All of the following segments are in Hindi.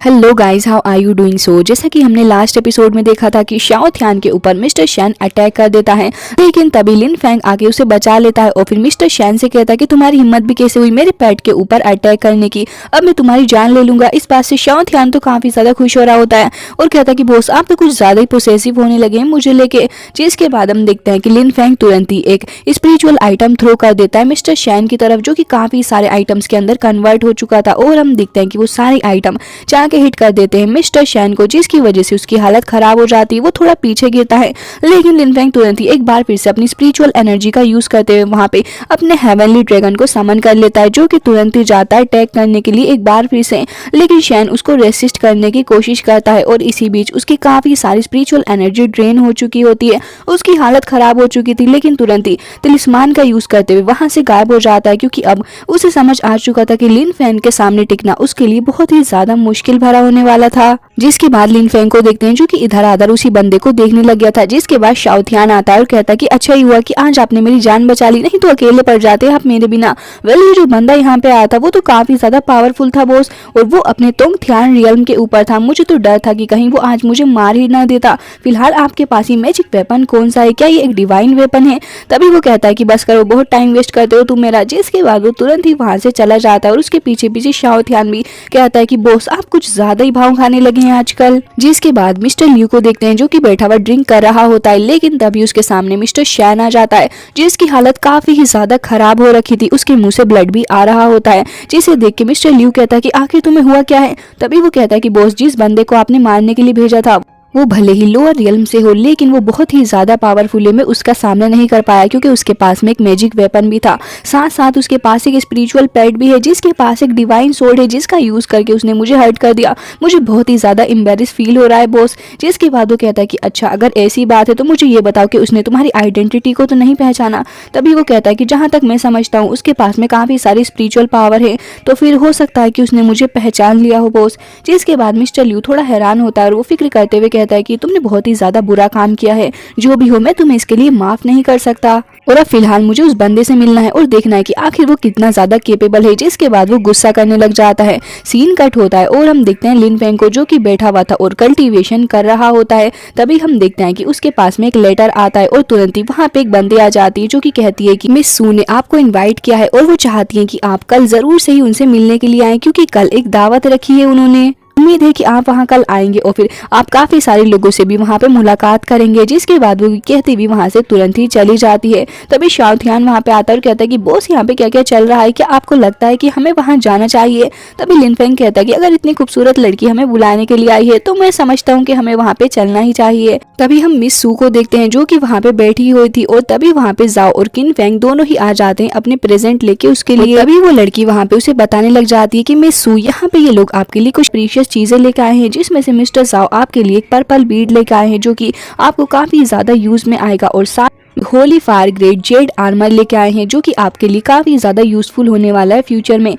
Hello guys, how are you doing? So जैसा कि हमने लास्ट एपिसोड में देखा था कि शाओ थियान के ऊपर मिस्टर शैन अटैक कर देता है, लेकिन तभी लिन फैंग आके उसे बचा लेता है और फिर मिस्टर शैन से कहता है कि तुम्हारी हिम्मत भी कैसे हुई मेरे पेट के ऊपर अटैक करने की, अब मैं तुम्हारी जान ले लूंगा। इस बात से शाओ थियान तो काफी ज्यादा खुश हो रहा होता है और कहता है कि बॉस आप तो कुछ ज्यादा ही पोसेसिव होने लगे हैं मुझे लेके। जिसके बाद हम देखते हैं कि लिन फैंग तुरंत ही एक स्पिरिचुअल आइटम थ्रो कर देता है मिस्टर शैन की तरफ, जो कि काफी सारे आइटम्स के अंदर कन्वर्ट हो चुका था और हम देखते हैं कि वो सारे आइटम जाके हिट कर देते हैं मिस्टर शैन को, जिसकी वजह से उसकी हालत खराब हो जाती है, वो थोड़ा पीछे गिरता है। लेकिन लिन फैंग तुरंत ही एक बार फिर से अपनी स्पिरिचुअल एनर्जी का यूज करते हुए वहां पे अपने हेवनली ड्रैगन को समन कर लेता है, जो कि तुरंत ही जाता है अटैक करने के लिए एक बार फिर से। लेकिन शैन उसको रेसिस्ट करने की कोशिश करता है और इसी बीच उसकी काफी सारी स्पिरिचुअल एनर्जी ड्रेन हो चुकी होती है, उसकी हालत खराब हो चुकी थी। लेकिन तुरंत ही तिलिस्मान का यूज करते हुए वहां से गायब हो जाता है, क्योंकि अब उसे समझ आ चुका था कि लिन फैंग के सामने टिकना उसके लिए बहुत ही ज्यादा मुश्किल भरा होने वाला था। जिसके बाद लिन फैंग को देखते हैं जो कि इधर आधर उसी बंदे को देखने लग गया था। जिसके बाद शाओ थियान आता है और कहता है कि अच्छा ही हुआ कि आज आपने मेरी जान बचा ली, नहीं तो अकेले पड़ जाते आप मेरे बिना। वेल, ये जो बंदा यहाँ पे आया था वो तो काफी ज्यादा पावरफुल था बॉस, और वो अपने तोंग थियान रियल्म के ऊपर था। मुझे तो डर था कि कहीं वो आज मुझे मार ही ना देता। फिलहाल आपके पास ही मैजिक वेपन कौन सा है? क्या ये एक डिवाइन वेपन है? तभी वो कहता है कि बस करो, बहुत टाइम वेस्ट करते हो तुम मेरा। जिसके बाद वो तुरंत ही वहां से चला जाता है और उसके पीछे पीछे शाओ थियान भी कहता है कि बॉस आप कुछ ज्यादा ही भाव खाने लगे हैं आजकल। जिसके बाद मिस्टर लियू को देखते हैं जो कि बैठा हुआ ड्रिंक कर रहा होता है, लेकिन तभी उसके सामने मिस्टर शैन आ जाता है, जिसकी हालत काफी ही ज्यादा खराब हो रखी थी, उसके मुंह से ब्लड भी आ रहा होता है। जिसे देख के मिस्टर लियू कहता है कि आखिर तुम्हें हुआ क्या है? तभी वो कहता है कि बॉस जिस बंदे को आपने मारने के लिए भेजा था वो भले ही लोअर रियल्म से हो, लेकिन वो बहुत ही ज्यादा पावरफुल है। मैं उसका सामना नहीं कर पाया क्योंकि उसके पास में एक मैजिक वेपन भी था, साथ साथ उसके पास एक स्पिरिचुअल पेट भी है, जिसके पास एक डिवाइन सोर्ड है, जिसका यूज करके उसने मुझे हर्ट कर दिया। मुझे बहुत ही ज्यादा एम्बेरस फील हो रहा है बॉस। जिसके बाद वो कहता है कि अच्छा अगर ऐसी बात है तो मुझे ये बताओ कि उसने तुम्हारी आइडेंटिटी को तो नहीं पहचाना? तभी वो कहता है कि जहां तक मैं समझता हूँ उसके पास में काफी सारी स्पिरिचुअल पावर है, तो फिर हो सकता है कि उसने मुझे पहचान लिया हो बॉस। जिसके बाद मिस्टर लियू थोड़ा हैरान होता है और वो फिक्र करते हुए कहता है कि तुमने बहुत ही ज्यादा बुरा काम किया है, जो भी हो मैं तुम्हें इसके लिए माफ नहीं कर सकता, और अब फिलहाल मुझे उस बंदे से मिलना है और देखना है कि आखिर वो कितना ज्यादा केपेबल है। जिसके बाद वो गुस्सा करने लग जाता है। सीन कट होता है और हम देखते हैं लिन फैंग को जो कि बैठा हुआ था और कल्टीवेशन कर रहा होता है। तभी हम देखते हैं कि उसके पास में एक लेटर आता है और तुरंत ही वहाँ पे एक बंदी आ जाती है जो कि कहती है कि मिस सू ने आपको इन्वाइट किया है और वो चाहती है कि आप कल जरूर से ही उनसे मिलने के लिए आए, क्योंकि कल एक दावत रखी है उन्होंने। उम्मीद है कि आप वहां कल आएंगे और फिर आप काफी सारे लोगों से भी वहां पे मुलाकात करेंगे। जिसके बाद वो कहती भी वहां से तुरंत ही चली जाती है। तभी शाओ थियान वहां पे आता है और कहता है कि बॉस यहाँ पे क्या क्या चल रहा है, क्या आपको लगता है कि हमें वहां जाना चाहिए? तभी लिन फैंग कहता है कि अगर इतनी खूबसूरत लड़की हमें बुलाने के लिए आई है तो मैं समझता हूँ कि हमें वहां पे चलना ही चाहिए। तभी हम मिस सू को देखते हैं जो कि वहां पे बैठी हुई थी, और तभी वहां पे जाओ और किन फैंग दोनों ही आ जाते हैं अपने प्रेजेंट लेके उसके लिए। तभी वो लड़की वहां पे उसे बताने लग जाती है कि मिस सू यहाँ पे ये लोग आपके लिए कुछ प्रीशियस चीजें लेकर आए हैं, जिसमें से मिस्टर जाओ आपके लिए एक पर्पल बीड लेकर आए हैं जो कि आपको काफी ज्यादा यूज में आएगा, और साथ Holi fire grade Z armour लेके आए हैं जो कि आपके लिए काफी ज्यादा यूजफुल होने वाला है फ्यूचर में।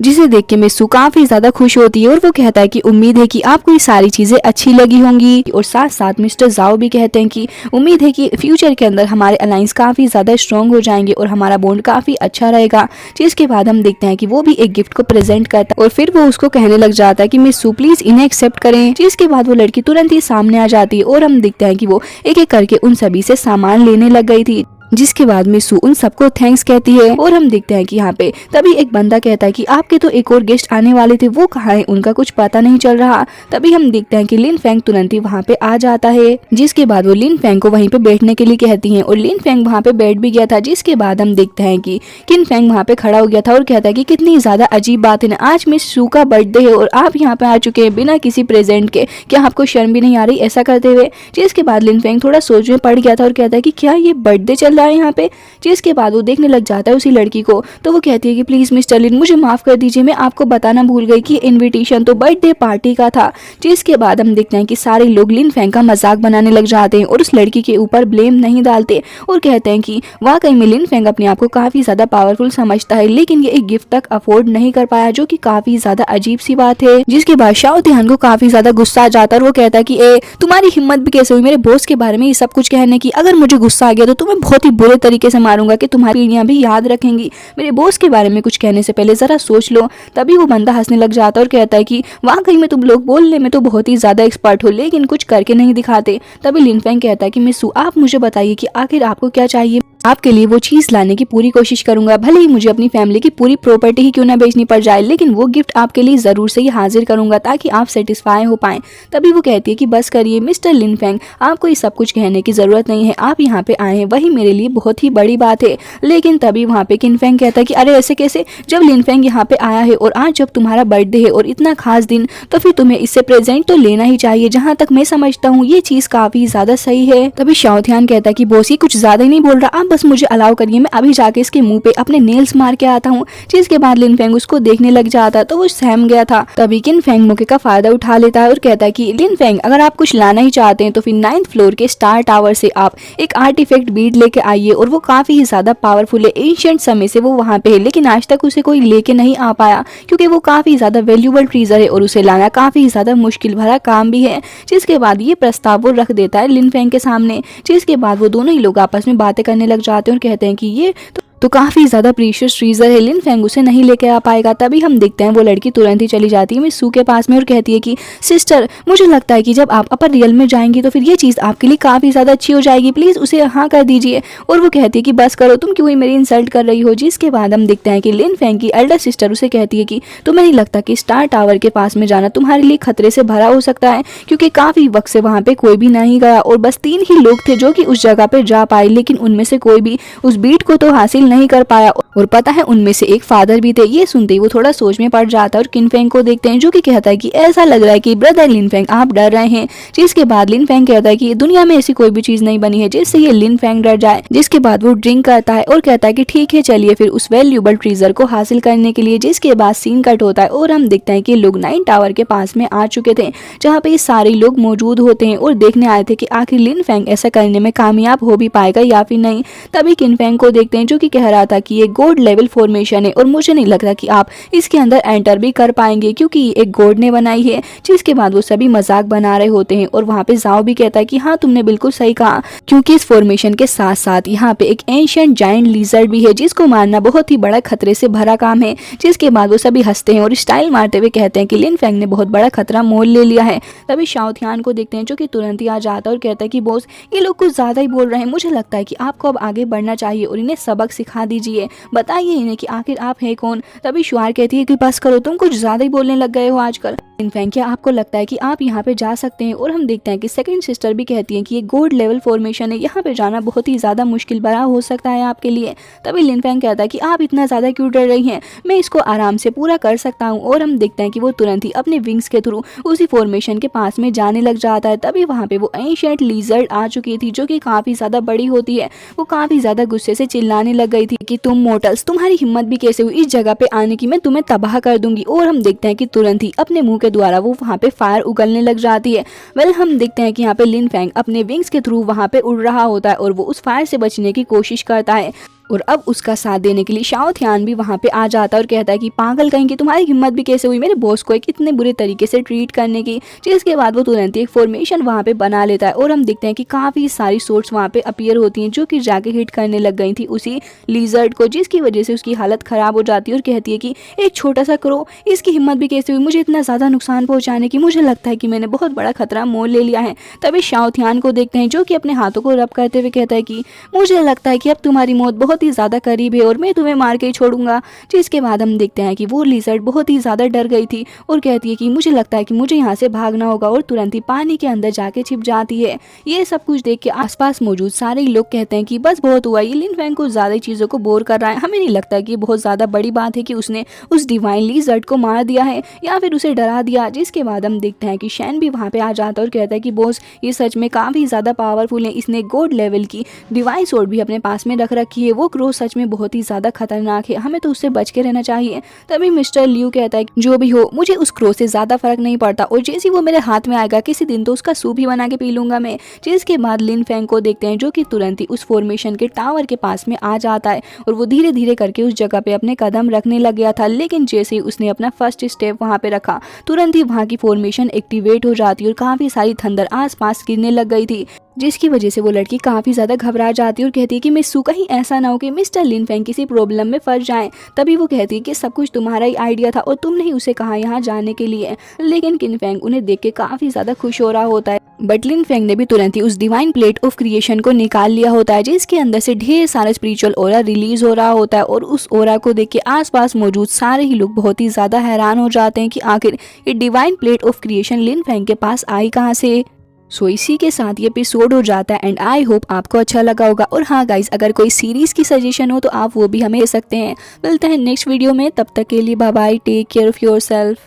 जिसे देख के मिस्सू काफी ज्यादा खुश होती है और वो कहता है कि उम्मीद है कि आपको ये सारी चीजें अच्छी लगी होंगी, और साथ साथ मिस्टर जाओ भी कहते हैं कि उम्मीद है कि फ्यूचर के अंदर हमारे अलायंस काफी ज्यादा स्ट्रॉन्ग हो जाएंगे और हमारा बॉन्ड काफी अच्छा रहेगा। जिसके बाद हम देखते हैं कि वो भी एक गिफ्ट को प्रेजेंट करता है और फिर वो उसको कहने लग जाता है कि मिस्सू प्लीज इन्हें एक्सेप्ट करें। जिसके बाद वो लड़की तुरंत ही सामने आ जाती है और हम देखते हैं कि वो एक एक करके उन सभी से सामान लेने लग गई थी। जिसके बाद मिस्सू उन सबको थैंक्स कहती है और हम देखते हैं कि यहाँ पे तभी एक बंदा कहता है कि आपके तो एक और गेस्ट आने वाले थे, वो कहाँ है? उनका कुछ पता नहीं चल रहा। तभी हम देखते हैं कि लिन फैंग तुरंत ही वहाँ पे आ जाता है। जिसके बाद वो लिन फैंग को वहीं पे बैठने के लिए कहती हैं और लिन फैंग वहाँ पे बैठ भी गया था। जिसके बाद हम देखते हैं कि किन फैंग वहाँ पे खड़ा हो गया था और कहता है कि कितनी ज्यादा अजीब बात है ना, आज मिस सू का बर्थडे है और आप यहाँ पे आ चुके हैं बिना किसी प्रेजेंट के, क्या आपको शर्म भी नहीं आ रही ऐसा करते हुए? जिसके बाद लिन फैंग थोड़ा सोच में पड़ गया था और कहता है कि क्या ये बर्थडे चल रहा है यहाँ पे? जिसके बाद वो देखने लग जाता है उसी लड़की को, तो वो कहती है कि प्लीज मिस्टर लिन मुझे माफ कर दीजिए, मैं आपको बताना भूल गई कि इनविटेशन तो बर्थडे पार्टी का था। जिसके बाद हम देखते हैं कि सारे लोग लिन फैंग का मजाक बनाने लग जाते हैं और उस लड़की के ऊपर ब्लेम नहीं डालते और कहते हैं कि वाकई में लिन फैंग अपने आप को काफी ज्यादा पावरफुल समझता है, लेकिन ये एक गिफ्ट तक अफोर्ड नहीं कर पाया, जो कि काफी ज्यादा अजीब सी बात है। जिसके बाद शाओ थियान को काफी ज्यादा गुस्सा आ जाता है और वो कहता है कि तुम्हारी हिम्मत भी कैसे हुई मेरे बॉस के बारे में ये सब कुछ कहने की? अगर मुझे गुस्सा आ गया तो तुम्हें बहुत ही ही बुरे तरीके से मारूंगा कि तुम्हारी पीढ़ियां भी याद रखेंगी। मेरे बॉस के बारे में कुछ कहने से पहले जरा सोच लो। तभी वो बंदा हंसने लग जाता है और कहता है कि वाकई में तुम लोग बोलने में तो बहुत ही ज्यादा एक्सपर्ट हो, लेकिन कुछ करके नहीं दिखाते। तभी लिन फेंग कहता है कि मिस सू, आप मुझे बताइए कि आखिर आपको क्या चाहिए। आपके लिए वो चीज लाने की पूरी कोशिश करूंगा, भले ही मुझे अपनी फैमिली की पूरी प्रॉपर्टी ही क्यों ना बेचनी पड़ जाए, लेकिन वो गिफ्ट आपके लिए जरूर से ही हाजिर करूंगा ताकि आप सेटिस्फाई हो पाएं। तभी वो कहती है कि बस करिए मिस्टर लिन फेंग, आपको ये सब कुछ कहने की जरूरत नहीं है, आप यहाँ पे आए हैं वही मेरे लिए बहुत ही बड़ी बात है। लेकिन तभी वहाँ पे किन फेंग कहता है कि अरे ऐसे कैसे, जब लिन फेंग यहाँ पे आया है और आज जब तुम्हारा बर्थडे है और इतना खास दिन, तो फिर तुम्हें इससे प्रेजेंट तो लेना ही चाहिए। जहाँ तक मैं समझता हूँ ये चीज काफी ज्यादा सही है। तभी शाओथियान कहता है कि बॉस ये कुछ ज्यादा ही नहीं बोल रहा, आप बस मुझे अलाउ करिए, मैं अभी जाके इसके मुंह पे अपने नेल्स मार के आता हूँ। जिसके बाद लिन फेंग उसको देखने लग जाता तो वो सहम गया था। तभी किन फेंग मौके का फायदा उठा लेता है और कहता है कि लिन फेंग, अगर आप कुछ लाना ही चाहते हैं तो फिर 9th फ्लोर के स्टार टावर से आप एक आर्टिफैक्ट बीड लेके आइए, और वो काफी ही ज्यादा पावरफुल है। एंशिएंट समय से वो वहाँ पे है, लेकिन आज तक उसे कोई लेके नहीं आ पाया क्योंकि वो काफी ज्यादा वैल्यूबल ट्रीजर है और उसे लाना काफी ज्यादा मुश्किल भरा काम भी है। जिसके बाद ये प्रस्ताव वो रख देता है लिन फेंग के सामने। जिसके बाद वो दोनों ही लोग आपस में बातें करने लग जाते हैं और कहते हैं कि ये तो काफी ज्यादा प्रीशियस ट्रीजर है, लिन फेंग उसे नहीं लेके आ पाएगा। तभी हम देखते हैं वो लड़की तुरंत ही चली जाती है मिस सू के पास में और कहती है कि सिस्टर, मुझे लगता है कि जब आप अपर रियल में जाएंगी तो फिर ये चीज आपके लिए काफी ज्यादा अच्छी हो जाएगी, प्लीज उसे हाँ कर दीजिए। और वो कहती है कि बस करो, तुम क्यों ही मेरी इंसल्ट कर रही हो। जिसके बाद हम देखते हैं कि लिन फेंग की एल्डर सिस्टर उसे कहती है कि तुम्हें नहीं लगता कि स्टार टावर के पास में जाना तुम्हारे लिए खतरे से भरा हो सकता है, क्योंकि काफी वक्त से वहाँ पे कोई भी नहीं गया और बस 3 ही लोग थे जो कि उस जगह पे जा पाए, लेकिन उनमें से कोई भी उस बीट को तो हासिल नहीं कर पाया, और पता है उनमें से एक फादर भी थे। ये सुनते ही वो थोड़ा सोच में पड़ जाता है और किन फेंग को देखते हैं जो कि कहता है कि ऐसा लग रहा है कि ब्रदर लिन फेंग आप डर रहे हैं। जिसके बाद लिन फेंग कहता है कि दुनिया में ऐसी कोई भी चीज नहीं बनी है जिससे ये लिन फेंग डर जाए। जिसके बाद वो ड्रिंक करता है और कहता है कि ठीक है चलिए फिर उस वैल्यूबल ट्रीजर को हासिल करने के लिए। जिसके बाद सीन कट होता है और हम देखते हैं कि लोग 9 टावर के पास में आ चुके थे, जहाँ पे ये सारे लोग मौजूद होते हैं और देखने आए थे कि आखिर लिन फेंग ऐसा करने में कामयाब हो भी पाएगा या फिर नहीं। तभी किन फेंग को देखते हैं जो कि कह रहा था कि ये गोड लेवल फॉर्मेशन है और मुझे नहीं लगता कि आप इसके अंदर एंटर भी कर पाएंगे क्योंकि एक गॉड ने बनाई है। जिसके बाद वो सभी मजाक बना रहे होते हैं और वहाँ पे जाओ भी कहता है कि हाँ तुमने बिल्कुल सही कहा, क्योंकि इस फॉर्मेशन के साथ साथ यहाँ पे एक एंशिएंट जायंट लिजर्ड भी है जिसको मारना बहुत ही बड़ा खतरे से भरा काम है। जिसके बाद वो सभी हंसते हैं और स्टाइल मारते हुए कहते हैं कि लिन फेंग ने बहुत बड़ा खतरा मोल ले लिया है। तभी शाओथियान को देखते हैं जो कि तुरंत ही आ जाता है और कहता है कि बॉस ये लोग कुछ ज्यादा ही बोल रहे हैं, मुझे लगता है कि आपको अब आगे बढ़ना चाहिए और इन्हें सबक सिखा दीजिए, बताइए इन्हें कि आखिर आप हैं कौन। तभी शुआर कहती है कि बस करो, तुम कुछ ज्यादा ही बोलने लग गए हो आजकल। लिन फेंग, क्या आपको लगता है कि आप यहाँ पे जा सकते हैं? और हम देखते हैं कि सेकंड सिस्टर भी कहती हैं कि ये गोल्ड लेवल फॉर्मेशन है, यहाँ पे जाना बहुत ही ज्यादा मुश्किल भरा हो सकता है आपके लिए। तभी लिन फेंग कहता है कि आप इतना ज्यादा क्यों डर रही हैं, मैं इसको आराम से पूरा कर सकता हूँ। और हम देखते हैं कि वो तुरंत ही अपने विंग्स के थ्रू उसी फॉर्मेशन के पास में जाने लग जाता है। तभी वहाँ पे वो एंशिएंट लिजर्ड आ चुकी थी जो कि काफी ज्यादा बड़ी होती है। वो काफी ज्यादा गुस्से से चिल्लाने लग गई थी कि तुम मोटल्स, तुम्हारी हिम्मत भी कैसे हुई इस जगह पे आने की, मैं तुम्हें तबाह कर दूंगी। और हम देखते हैं कि तुरंत ही अपने मुंह के द्वारा वो वहाँ पे फायर उगलने लग जाती है। वेल हम देखते हैं कि यहाँ पे लिन फेंग अपने विंग्स के थ्रू वहाँ पे उड़ रहा होता है और वो उस फायर से बचने की कोशिश करता है। और अब उसका साथ देने के लिए शाओथियान भी वहाँ पे आ जाता है और कहता है कि पागल कहीं की, तुम्हारी हिम्मत भी कैसे हुई मेरे बॉस को एक इतने बुरे तरीके से ट्रीट करने की। जिसके बाद वो तुरंत ही एक फॉर्मेशन वहाँ पे बना लेता है और हम देखते हैं कि काफ़ी सारी सोर्स वहाँ पे अपीयर होती हैं जो कि जाके हिट करने लग गई थी उसी लिजर्ड को, जिसकी वजह से उसकी हालत ख़राब हो जाती है और कहती है कि एक छोटा सा क्रो, इसकी हिम्मत भी कैसे हुई मुझे इतना ज़्यादा नुकसान पहुँचाने की, मुझे लगता है कि मैंने बहुत बड़ा खतरा मोल ले लिया है। तभी शाओथियान को देखते हैं जो कि अपने हाथों को रब करते हुए कहता है कि मुझे लगता है कि अब तुम्हारी मौत बहुत ही ज़्यादा करीब और मैं तुम्हें मार के ही छोड़ूंगा। जिसके बाद हम देखते हैं कि वो लिजर्ड बहुत ही ज्यादा डर गई थी और कहती है कि मुझे लगता है कि मुझे यहाँ से भागना होगा और तुरंत ही पानी के अंदर जाके छिप जाती है। ये सब कुछ देख के आसपास मौजूद सारे लोग कहते हैं कि बस बहुत हुआ, ये लिन फेंग को ज्यादा चीजों को बोर कर रहा है, हमें नहीं लगता कि बहुत ज्यादा बड़ी बात है कि उसने उस डिवाइन लिजर्ड को मार दिया है या फिर उसे डरा दिया। जिसके बाद हम देखते हैं कि शैन भी वहाँ पे आ जाता है और कहता है कि बॉस ये सच में काफी ज्यादा पावरफुल है, इसने गॉड लेवल की डिवाइन सोर्ड भी अपने पास में रख रखी है, वो क्रो सच में बहुत ही ज्यादा खतरनाक है, हमें तो उससे बच के रहना चाहिए। तभी मिस्टर लियू कहता है जो भी हो मुझे उस क्रो से ज्यादा फर्क नहीं पड़ता और जैसे वो मेरे हाथ में आएगा किसी दिन तो उसका सूप भी बना के पी लूंगा मैं। जिसके बाद लिन फेंग को देखते हैं जो कि तुरंत ही उस फॉर्मेशन के टावर के पास में आ जाता है और वो धीरे धीरे करके उस जगह पे अपने कदम रखने लग गया था, लेकिन जैसे ही उसने अपना फर्स्ट स्टेप वहाँ पे रखा तुरंत ही वहाँ की फॉर्मेशन एक्टिवेट हो जाती है और काफी सारी थंडर आसपास गिरने लग गई थी। जिसकी वजह से वो लड़की काफ़ी ज़्यादा घबरा जाती है और कहती है कि मिस्सू कहीं ऐसा ना हो कि मिस्टर लिन फेंग किसी प्रॉब्लम में फंस जाएं। तभी वो कहती है कि सब कुछ तुम्हारा ही आइडिया था और तुमने ही उसे कहा यहाँ जाने के लिए। लेकिन किन फेंग उन्हें देख के काफ़ी ज़्यादा खुश हो रहा होता है, बट लिन फेंग ने भी तुरंत ही उस डिवाइन प्लेट ऑफ क्रिएशन को निकाल लिया होता है, जिसके अंदर से ढेर सारा स्पिरिचुअल ओरा रिलीज हो रहा होता है। और उस ओरा को देख के आसपास मौजूद सारे ही लोग बहुत ही ज़्यादा हैरान हो जाते हैं कि आखिर ये divine plate of creation Lin Feng के पास आई कहाँ से। सो इसी के साथ ये एपिसोड हो जाता है एंड आई होप आपको अच्छा लगा होगा। और हाँ गाइज, अगर कोई सीरीज की सजेशन हो तो आप वो भी हमें दे सकते हैं। मिलते हैं नेक्स्ट वीडियो में, तब तक के लिए bye bye, take care of yourself.